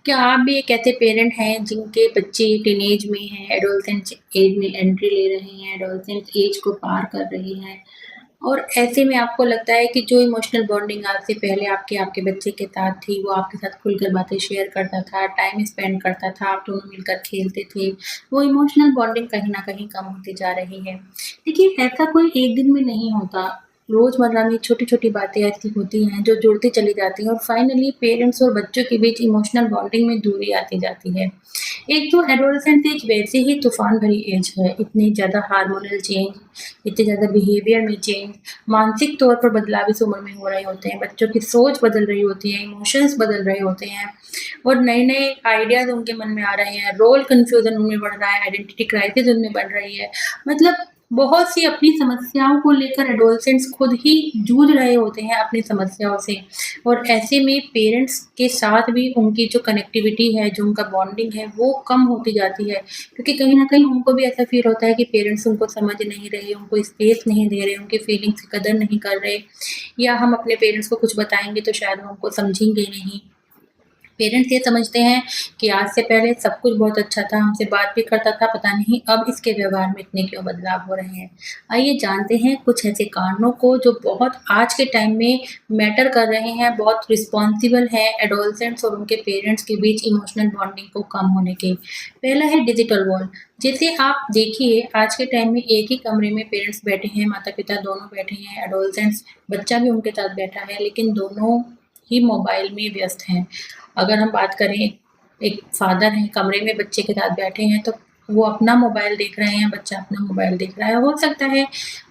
क्या आप भी एक ऐसे पेरेंट हैं जिनके बच्चे टीनेज में हैं, एडोलसेंट एज में एंट्री ले रहे हैं, एडोलसेंट एज को पार कर रहे हैं और ऐसे में आपको लगता है कि जो इमोशनल बॉन्डिंग आपसे पहले आपके आपके बच्चे के साथ थी, वो आपके साथ खुलकर बातें शेयर करता था, टाइम स्पेंड करता था, आप दोनों मिलकर खेलते थे, वो इमोशनल बॉन्डिंग कहीं न कहीं कम होती जा रही है। देखिए, ऐसा कोई एक दिन में नहीं होता। रोज़मर्रा में छोटी-छोटी बातें ऐसी होती हैं जो जुड़ती चली जाती हैं और फाइनली पेरेंट्स और बच्चों के बीच इमोशनल बॉन्डिंग में दूरी आती जाती है। एक तो एडोलसेंट एज वैसे ही तूफ़ान भरी एज है, इतनी ज़्यादा हार्मोनल चेंज, इतने ज़्यादा बिहेवियर में चेंज, मानसिक तौर पर बदलाव इस उम्र में हो रहे होते हैं, बच्चों की सोच बदल रही होती है, इमोशंस बदल रहे होते हैं और नए-नए आइडियाज़ उनके मन में आ रहे हैं, रोल कन्फ्यूज़न उनमें बढ़ रहा है, आइडेंटिटी क्राइसिस उनमें बढ़ रही है। मतलब बहुत सी अपनी समस्याओं को लेकर एडोलसेंट्स खुद ही जूझ रहे होते हैं अपनी समस्याओं से और ऐसे में पेरेंट्स के साथ भी उनकी जो कनेक्टिविटी है, जो उनका बॉन्डिंग है, वो कम होती जाती है। क्योंकि कहीं न कहीं उनको भी ऐसा फ़ील होता है कि पेरेंट्स उनको समझ नहीं रहे, उनको स्पेस नहीं दे रहे, उनकी फीलिंग्स की कदर नहीं कर रहे या हम अपने पेरेंट्स को कुछ बताएँगे तो शायद वो हमको समझेंगे नहीं। पेरेंट्स ये समझते हैं कि आज से पहले सब कुछ बहुत अच्छा था, हमसे बात भी करता था, पता नहीं अब इसके व्यवहार में इतने क्यों बदलाव हो रहे हैं। आइए जानते हैं कुछ ऐसे कारणों को जो बहुत आज के टाइम में मैटर कर रहे हैं, बहुत रिस्पॉन्सिबल हैं एडोलसेंट्स और उनके पेरेंट्स के बीच इमोशनल बॉन्डिंग को कम होने के। पहला है डिजिटल वॉल। जैसे आप देखिए आज के टाइम में एक ही कमरे में पेरेंट्स बैठे हैं, माता-पिता दोनों बैठे हैं, एडोलसेंट्स बच्चा भी उनके साथ बैठा है, लेकिन दोनों ही मोबाइल में व्यस्त हैं। अगर हम बात करें एक फादर हैं कमरे में बच्चे के साथ बैठे हैं तो वो अपना मोबाइल देख रहे हैं, बच्चा अपना मोबाइल देख रहा है। हो सकता है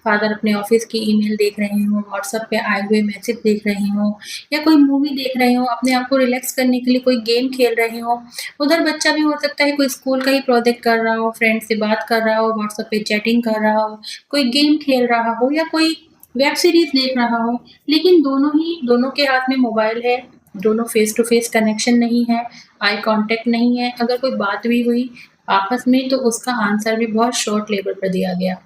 फादर अपने ऑफ़िस की ईमेल देख रहे हों, व्हाट्सएप पे आए हुए मैसेज देख रहे हों या कोई मूवी देख रहे हों, अपने आप को रिलैक्स करने के लिए कोई गेम खेल रहे हों। उधर बच्चा भी हो सकता है कोई स्कूल का ही प्रोजेक्ट कर रहा हो, फ्रेंड से बात कर रहा हो, व्हाट्सएप पे चैटिंग कर रहा हो, कोई गेम खेल रहा हो या कोई वेब सीरीज़ देख रहा हो। लेकिन दोनों के हाथ में मोबाइल है, दोनों फेस टू फेस कनेक्शन नहीं है, आई कॉन्टैक्ट नहीं है, अगर कोई बात भी हुई आपस में तो उसका आंसर भी बहुत शॉर्ट लेवल पर दिया गया।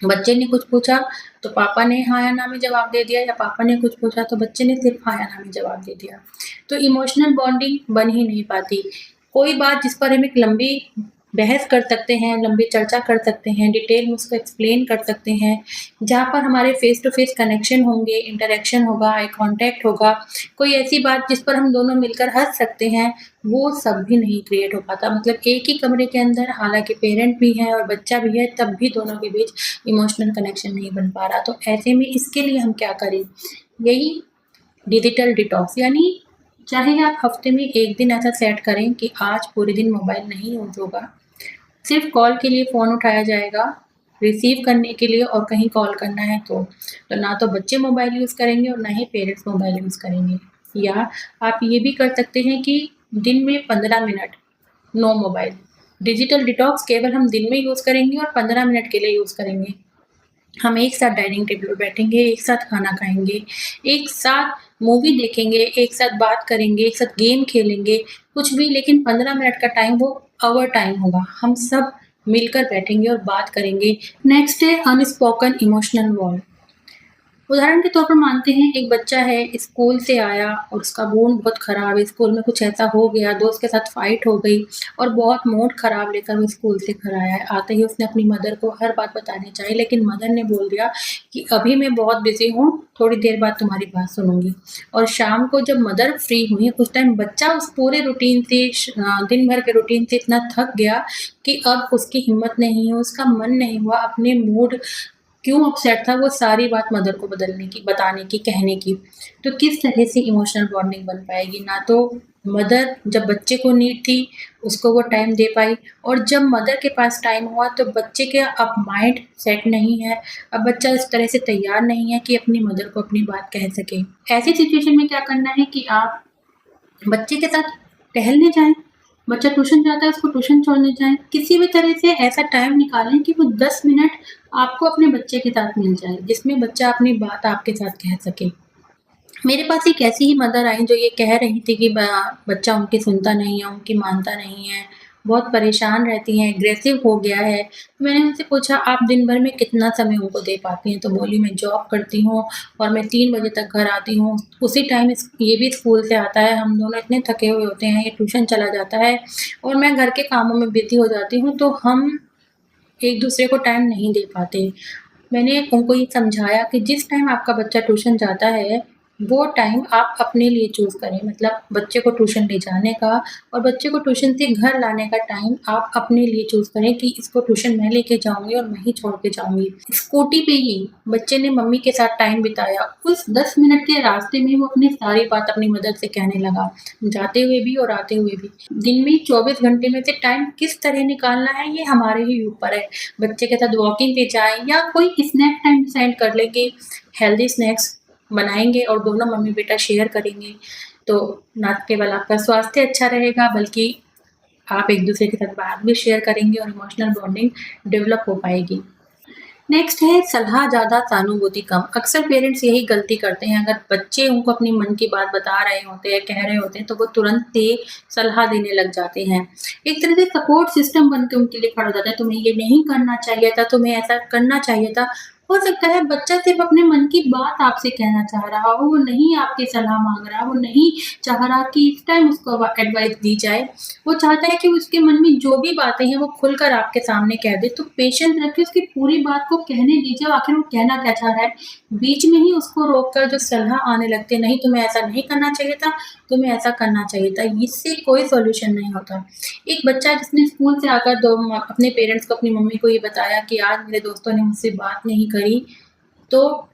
बच्चे ने कुछ पूछा तो पापा ने हाँ या ना में जवाब दे दिया या पापा ने कुछ पूछा तो बच्चे ने सिर्फ हाँ या ना में जवाब दे दिया। तो इमोशनल बॉन्डिंग बन ही नहीं पाती। कोई बात जिस पर हम एक लंबी बहस कर सकते हैं, लंबी चर्चा कर सकते हैं, डिटेल में उसको एक्सप्लेन कर सकते हैं, जहाँ पर हमारे फेस टू फेस कनेक्शन होंगे, इंटरैक्शन होगा, आई कॉन्टैक्ट होगा, कोई ऐसी बात जिस पर हम दोनों मिलकर हँस सकते हैं, वो सब भी नहीं क्रिएट हो पाता। मतलब एक ही कमरे के अंदर हालाँकि पेरेंट भी हैं और बच्चा भी है, तब भी दोनों के बीच इमोशनल कनेक्शन नहीं बन पा रहा। तो ऐसे में इसके लिए हम क्या करें? यही डिजिटल डिटॉक्स यानी चाहे आप हफ़्ते में 1 दिन ऐसा सेट करें कि आज पूरे दिन मोबाइल नहीं यूज़ होगा। सिर्फ़ कॉल के लिए फ़ोन उठाया जाएगा, रिसीव करने के लिए और कहीं कॉल करना है तो। तो ना तो बच्चे मोबाइल यूज़ करेंगे और ना ही पेरेंट्स मोबाइल यूज़ करेंगे। या आप ये भी कर सकते हैं कि दिन में 15 मिनट नो मोबाइल। डिजिटल डिटॉक्स केवल हम दिन में यूज़ करेंगे और 15 मिनट के लिए यूज़ करेंगे। हम एक साथ डाइनिंग टेबल पर बैठेंगे, एक साथ खाना खाएँगे, एक साथ मूवी देखेंगे, एक साथ बात करेंगे, एक साथ गेम खेलेंगे, कुछ भी लेकिन 15 मिनट का टाइम वो आवर टाइम होगा। हम सब मिलकर बैठेंगे और बात करेंगे। नेक्स्ट है अनस्पोकन इमोशनल वॉल। उदाहरण के तौर पर मानते हैं एक बच्चा है स्कूल से आया और उसका मूड बहुत ख़राब है, स्कूल में कुछ ऐसा हो गया, दोस्त के साथ फाइट हो गई और बहुत मूड ख़राब लेकर वो स्कूल से घर आया है। आते ही उसने अपनी मदर को हर बात बतानी चाहिए लेकिन मदर ने बोल दिया कि अभी मैं बहुत बिज़ी हूँ, थोड़ी देर बाद तुम्हारी बात सुनूँगी। और शाम को जब मदर फ्री हुई उस टाइम बच्चा उस पूरे रूटीन से दिन भर के रूटीन से इतना थक गया कि अब उसकी हिम्मत नहीं है, उसका मन नहीं हुआ अपने मूड क्यों अपसेट था वो सारी बात मदर को बदलने की, बताने की, कहने की। तो किस तरह से इमोशनल बॉन्डिंग बन पाएगी? ना तो मदर जब बच्चे को नीड थी, उसको वो टाइम दे पाई और जब मदर के पास टाइम हुआ तो बच्चे के अब माइंड सेट नहीं है, अब बच्चा इस तरह से तैयार नहीं है कि अपनी मदर को अपनी बात कह सके। ऐसी सिचुएशन में क्या करना है कि आप बच्चे के साथ टहलने जाएँ, बच्चा ट्यूशन जाता है उसको ट्यूशन छोड़ने जाएँ, किसी भी तरह से ऐसा टाइम निकालें कि वो 10 मिनट आपको अपने बच्चे के साथ मिल जाए, जिसमें बच्चा अपनी बात आपके साथ कह सके। मेरे पास एक ऐसी ही मदर आई जो ये कह रही थी कि बच्चा उनकी सुनता नहीं है, उनकी मानता नहीं है, बहुत परेशान रहती हैं, एग्रेसिव हो गया है। तो मैंने उनसे पूछा आप दिन भर में कितना समय उनको दे पाती हैं? तो बोली मैं जॉब करती हूँ और मैं 3 बजे तक घर आती हूँ। उसी टाइम इस ये भी स्कूल से आता है, हम दोनों इतने थके हुए होते हैं, ये ट्यूशन चला जाता है और मैं घर के कामों में बिज़ी हो जाती हूँ, तो हम एक-दूसरे को टाइम नहीं दे पाते। मैंने उनको ये समझाया कि जिस टाइम आपका बच्चा ट्यूशन जाता है, वो टाइम आप अपने लिए चूज़ करें। मतलब बच्चे को ट्यूशन ले जाने का और बच्चे को ट्यूशन से घर लाने का टाइम आप अपने लिए चूज़ करें कि इसको ट्यूशन मैं लेके जाऊँगी और मैं ही छोड़ के जाऊँगी। स्कूटी पे ही बच्चे ने मम्मी के साथ टाइम बिताया। उस 10 मिनट के रास्ते में वो अपनी सारी बात अपनी मदर से कहने लगा, जाते हुए भी और आते हुए भी। दिन में 24 घंटे में से टाइम किस तरह निकालना है, ये हमारे ही ऊपर है। बच्चे के साथ वॉकिंग पे जाएँ या कोई स्नैक टाइम डिसाइड कर लें कि हेल्दी स्नैक्स बनाएँगे और दोनों मम्मी-बेटा शेयर करेंगे। तो ना केवल आपका स्वास्थ्य अच्छा रहेगा बल्कि आप एक-दूसरे के साथ बात भी शेयर करेंगे और इमोशनल बॉन्डिंग डेवलप हो पाएगी। नेक्स्ट है सलाह ज़्यादा सहानुभूति कम। अक्सर पेरेंट्स यही गलती करते हैं, अगर बच्चे उनको अपनी मन की बात बता रहे होते हैं, कह रहे होते हैं, तो वो तुरंत ही सलाह देने लग जाते हैं। एक तरह से सपोर्ट सिस्टम बन के उनके लिए खड़ा हो जाता है, तुम्हें ये नहीं करना चाहिए था, तुम्हें ऐसा करना चाहिए था। हो सकता है बच्चा सिर्फ़ अपने मन की बात आपसे कहना चाह रहा हो, वो नहीं आपकी सलाह माँग रहा, वो नहीं चाह रहा कि इस टाइम उसको एडवाइस दी जाए। वो चाहता है कि उसके मन में जो भी बातें हैं वो खुलकर आपके सामने कह दे, तो पेशेंस रखिए, उसकी पूरी बात को कहने दीजिए, आखिर वो कहना क्या चाह रहा है। बीच में ही उसको रोककर जो सलाह आने लगती है, नहीं तुम्हें ऐसा नहीं करना चाहिए था, तुम्हें ऐसा करना चाहिए था, इससे कोई सॉल्यूशन नहीं होता। एक बच्चा जिसने स्कूल से आकर अपने पेरेंट्स को, अपनी मम्मी को ये बताया कि आज मेरे दोस्तों ने मुझसे बात नहीं करी, तो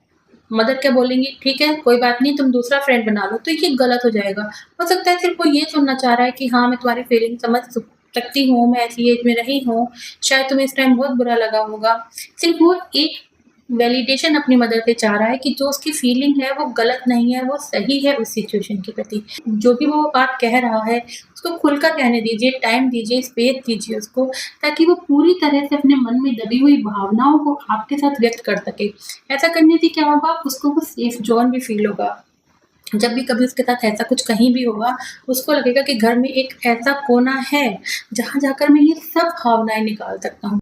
मदर क्या बोलेंगी, ठीक है, कोई बात नहीं, तुम दूसरा फ्रेंड बना लो, तो ये गलत हो जाएगा। हो सकता है सिर्फ़ वो ये सुनना चाह रहा है कि हाँ, मैं तुम्हारी फीलिंग समझ सकती हूँ, मैं ऐसी एज में रही हूँ, शायद तुम्हें इस टाइम बहुत बुरा लगा होगा। सिर्फ़ वो एक वैलिडेशन अपनी मदर से चाह रहा है कि जो उसकी फीलिंग है वो गलत नहीं है, वो सही है उस सिचुएशन के प्रति। जो भी वो बात कह रहा है, उसको खुलकर कहने दीजिए, टाइम दीजिए, स्पेस दीजिए उसको, ताकि वो पूरी तरह से अपने मन में दबी हुई भावनाओं को आपके साथ व्यक्त कर सके। ऐसा करने से क्या होगा, उसको वो सेफ ज़ोन भी फ़ील होगा। जब भी कभी उसके साथ ऐसा कुछ कहीं भी होगा, उसको लगेगा कि घर में एक ऐसा कोना है, जहाँ जाकर मैं ये सब भावनाएँ निकाल सकता हूँ।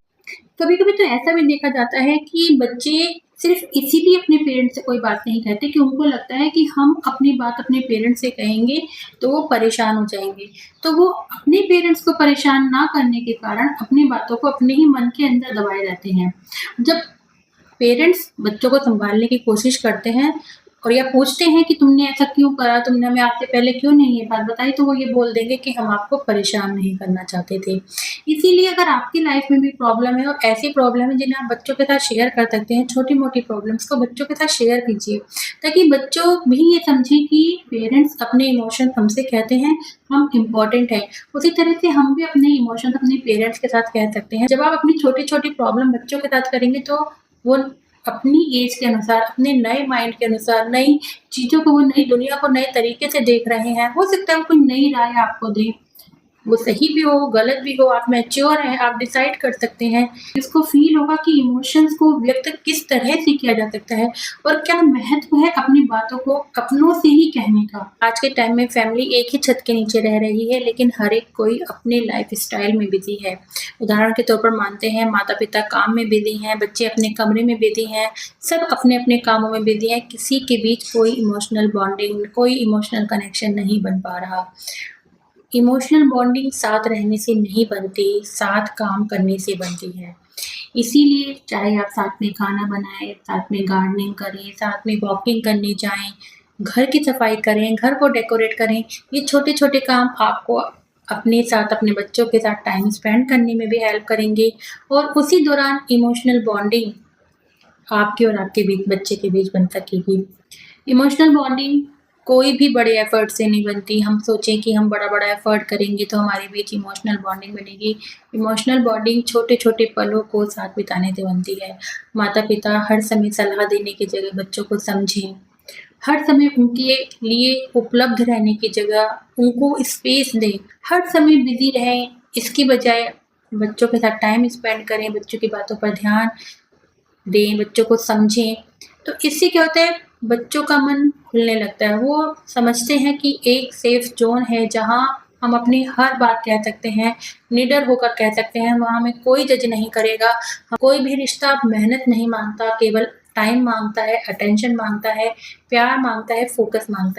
कभी-कभी तो ऐसा भी देखा जाता है कि बच्चे सिर्फ़ इसीलिए अपने पेरेंट्स से कोई बात नहीं कहते कि उनको लगता है कि हम अपनी बात अपने पेरेंट्स से कहेंगे, तो वो परेशान हो जाएँगे। तो वो अपने पेरेंट्स को परेशान ना करने के कारण अपनी बातों को अपने ही मन के अंदर दबाए रहते हैं। जब पेरेंट्स बच्चों को सँभालने की कोशिश करते हैं और या पूछते हैं कि तुमने ऐसा क्यों करा? तुमने हमें आज से पहले क्यों नहीं ये बात बताई? तो वो ये बोल देंगे कि हम आपको परेशान नहीं करना चाहते थे। इसीलिए अगर आपकी लाइफ़ में भी प्रॉब्लम है और ऐसी प्रॉब्लम है जिन्हें आप बच्चों के साथ शेयर कर सकते हैं, छोटी-मोटी प्रॉब्लम्स को बच्चों के साथ शेयर कीजिए, ताकि बच्चों भी ये समझें कि पेरेंट्स अपने इमोशन हमसे कहते हैं, हम इम्पोर्टेंट हैं। उसी तरह से हम भी अपने इमोशंस अपने पेरेंट्स के साथ कह सकते हैं। जब आप अपनी छोटी-छोटी प्रॉब्लम बच्चों के साथ करेंगे तो वो अपनी एज के अनुसार, अपने नए माइंड के अनुसार, नई चीज़ों को, वो नई दुनिया को नए तरीके से देख रहे हैं। हो सकता है वो कोई नई राय आपको दें, वो सही भी हो, गलत भी हो, आप मैच्योर हैं, आप डिसाइड कर सकते हैं। इसको फ़ील होगा कि इमोशंस को व्यक्त किस तरह से किया जा सकता है और क्या महत्व है अपनी बातों को अपनों से ही कहने का। आज के टाइम में फैमिली एक ही छत के नीचे रह रही है, लेकिन हर एक कोई अपने लाइफ़स्टाइल में बिज़ी है। उदाहरण के तौर पर मानते हैं माता-पिता काम में बिज़ी हैं, बच्चे अपने कमरे में बिज़ी हैं, सब अपने-अपने कामों में बिज़ी हैं, किसी के बीच कोई इमोशनल बॉन्डिंग, कोई इमोशनल कनेक्शन नहीं बन पा रहा। इमोशनल बॉन्डिंग साथ रहने से नहीं बनती, साथ काम करने से बनती है। इसीलिए चाहे आप साथ में खाना बनाएँ, साथ में गार्डनिंग करें, साथ में वॉकिंग करने जाएँ, घर की सफाई करें, घर को डेकोरेट करें, ये छोटे-छोटे काम आपको अपने साथ, अपने बच्चों के साथ टाइम स्पेंड करने में भी हेल्प करेंगे और उसी दौरान इमोशनल बॉन्डिंग आपके और आपके बीच, बच्चे के बीच बन सकेगी। इमोशनल बॉन्डिंग कोई भी बड़े एफर्ट से नहीं बनती। हम सोचें कि हम बड़ा-बड़ा एफर्ट करेंगे तो हमारे बीच इमोशनल बॉन्डिंग बनेगी। इमोशनल बॉन्डिंग छोटे-छोटे पलों को साथ बिताने से बनती है। माता-पिता हर समय सलाह देने की जगह बच्चों को समझें। हर समय उनके लिए उपलब्ध रहने की जगह उनको स्पेस दें। हर समय बिज़ी रहें, इसकी बजाय बच्चों के साथ टाइम स्पेंड करें, बच्चों की बातों पर ध्यान दें, बच्चों को समझें। तो इससे क्या होता है, बच्चों का मन खुलने लगता है। वो समझते हैं कि एक सेफ ज़ोन है जहाँ हम अपनी हर बात कह सकते हैं, निडर होकर कह सकते हैं, वहाँ हमें कोई जज नहीं करेगा। कोई भी रिश्ता मेहनत नहीं माँगता, केवल टाइम माँगता है, अटेंशन माँगता है, प्यार माँगता है, फ़ोकस माँगता है।